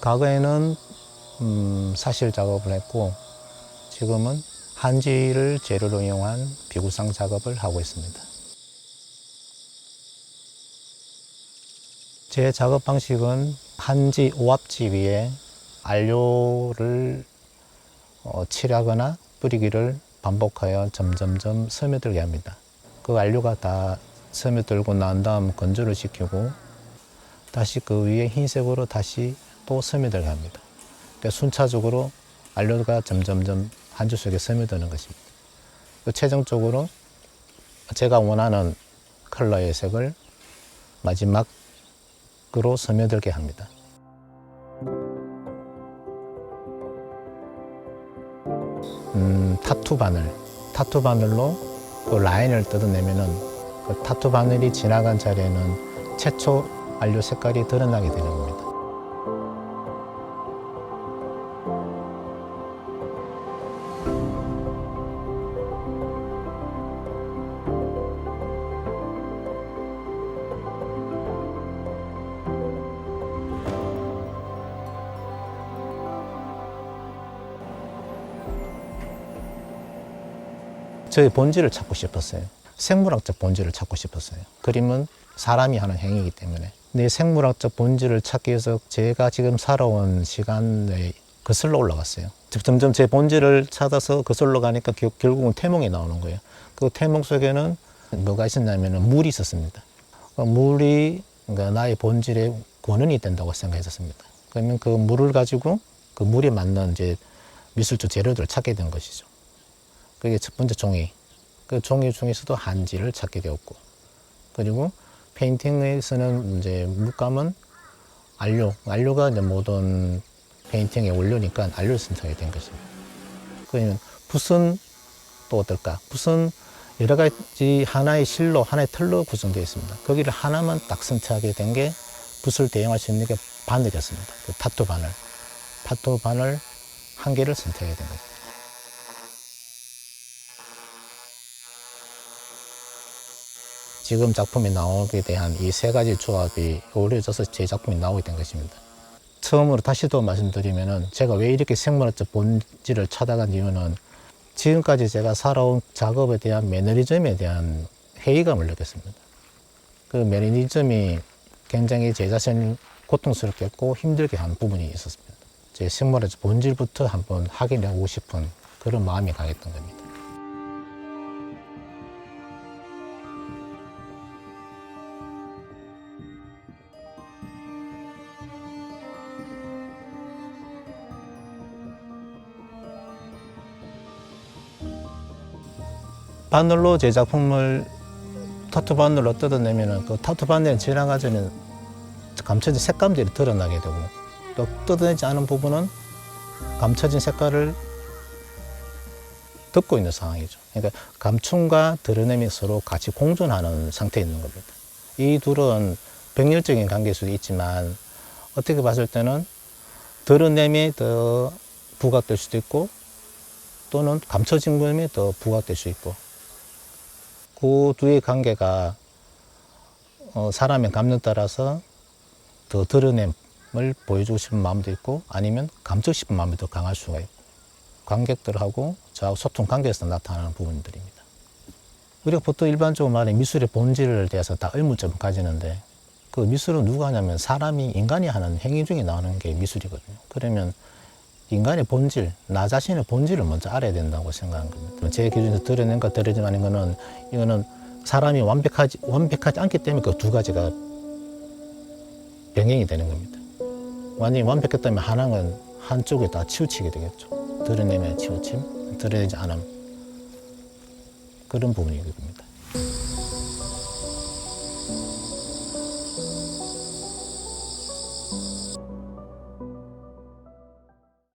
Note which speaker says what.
Speaker 1: 과거에는 사실 작업을 했고 지금은 한지를 재료로 이용한 비구상 작업을 하고 있습니다. 제 작업 방식은 한지 오합지 위에 안료를 칠하거나 뿌리기를 반복하여 점점점 스며들게 합니다. 그 안료가 다 스며들고 난 다음 건조를 시키고 다시 그 위에 흰색으로 다시 또 스며들게 합니다. 그러니까 순차적으로 안료가 점점점 한지 속에 스며드는 것입니다. 최종적으로 제가 원하는 컬러의 색을 마지막으로 스며들게 합니다. 타투 바늘로 그 라인을 뜯어내면은 그 타투 바늘이 지나간 자리에는 최초 안료 색깔이 드러나게 되는 겁니다. 저의 본질을 찾고 싶었어요. 생물학적 본질을 찾고 싶었어요. 그림은 사람이 하는 행위이기 때문에 내 생물학적 본질을 찾기 위해서 제가 지금 살아온 시간에 거슬러 올라갔어요. 점점 제 본질을 찾아서 거슬러 가니까 결국은 태몽이 나오는 거예요. 그 태몽 속에는 뭐가 있었냐면 물이 있었습니다. 물이 그러니까 나의 본질의 권원이 된다고 생각했었습니다. 그러면 그 물을 가지고 그 물에 맞는 이제 미술적 재료들을 찾게 된 것이죠. 그게 첫 번째 종이. 그 종이 중에서도 한지를 찾게 되었고, 그리고 페인팅에서는 이제 물감은 안료가 이제 모든 페인팅의 원료니까 안료를 선택하게 된 것입니다. 그러면 붓은 또 어떨까? 붓은 여러 가지 하나의 실로, 하나의 틀로 구성되어 있습니다. 거기를 하나만 딱 선택하게 된 게 붓을 대용할 수 있는 게 바늘이었습니다. 그 타투 바늘 한 개를 선택하게 된 거죠. 지금 작품이 나오게 대한 이 세 가지 조합이 어우러져서 제 작품이 나오게 된 것입니다. 처음으로 다시 또 말씀드리면은 제가 왜 이렇게 생물학적 본질을 찾아간 이유는 지금까지 제가 살아온 작업에 대한 매너리즘에 대한 회의감을 느꼈습니다. 그 매너리즘이 굉장히 제 자신을 고통스럽게 했고 힘들게 한 부분이 있었습니다. 제 생물학적 본질부터 한번 확인하고 싶은 그런 마음이 강했던 겁니다. 바늘로 제 작품을 타투 바늘로 뜯어내면 그 타투 바늘이 지나가지는 감춰진 색감들이 드러나게 되고 또 뜯어내지 않은 부분은 감춰진 색깔을 덮고 있는 상황이죠. 그러니까 감춤과 드러냄이 서로 같이 공존하는 상태에 있는 겁니다. 이 둘은 병렬적인 관계일 수도 있지만 어떻게 봤을 때는 드러냄이 더 부각될 수도 있고 또는 감춰진 부분이 더 부각될 수 있고 그 두의 관계가 사람의 감정에 따라서 더 드러냄을 보여주고 싶은 마음도 있고 아니면 감추고 싶은 마음이 더 강할 수가 있고 관객들하고 저하고 소통 관계에서 나타나는 부분들입니다. 우리가 보통 일반적으로 말해 미술의 본질에 대해서 다 의문점을 가지는데 그 미술은 누가 하냐면 인간이 하는 행위 중에 나오는 게 미술이거든요. 그러면 인간의 본질, 나 자신의 본질을 먼저 알아야 된다고 생각하는 겁니다. 제 기준에서 드러낸과 드러내지 않은 거는 이거는 사람이 완벽하지 않기 때문에 그 두 가지가 병행이 되는 겁니다. 완전히 완벽했다면 하나는 한쪽에 다 치우치게 되겠죠. 드러내면 치우침, 드러내지 않음 그런 부분이 겁니다.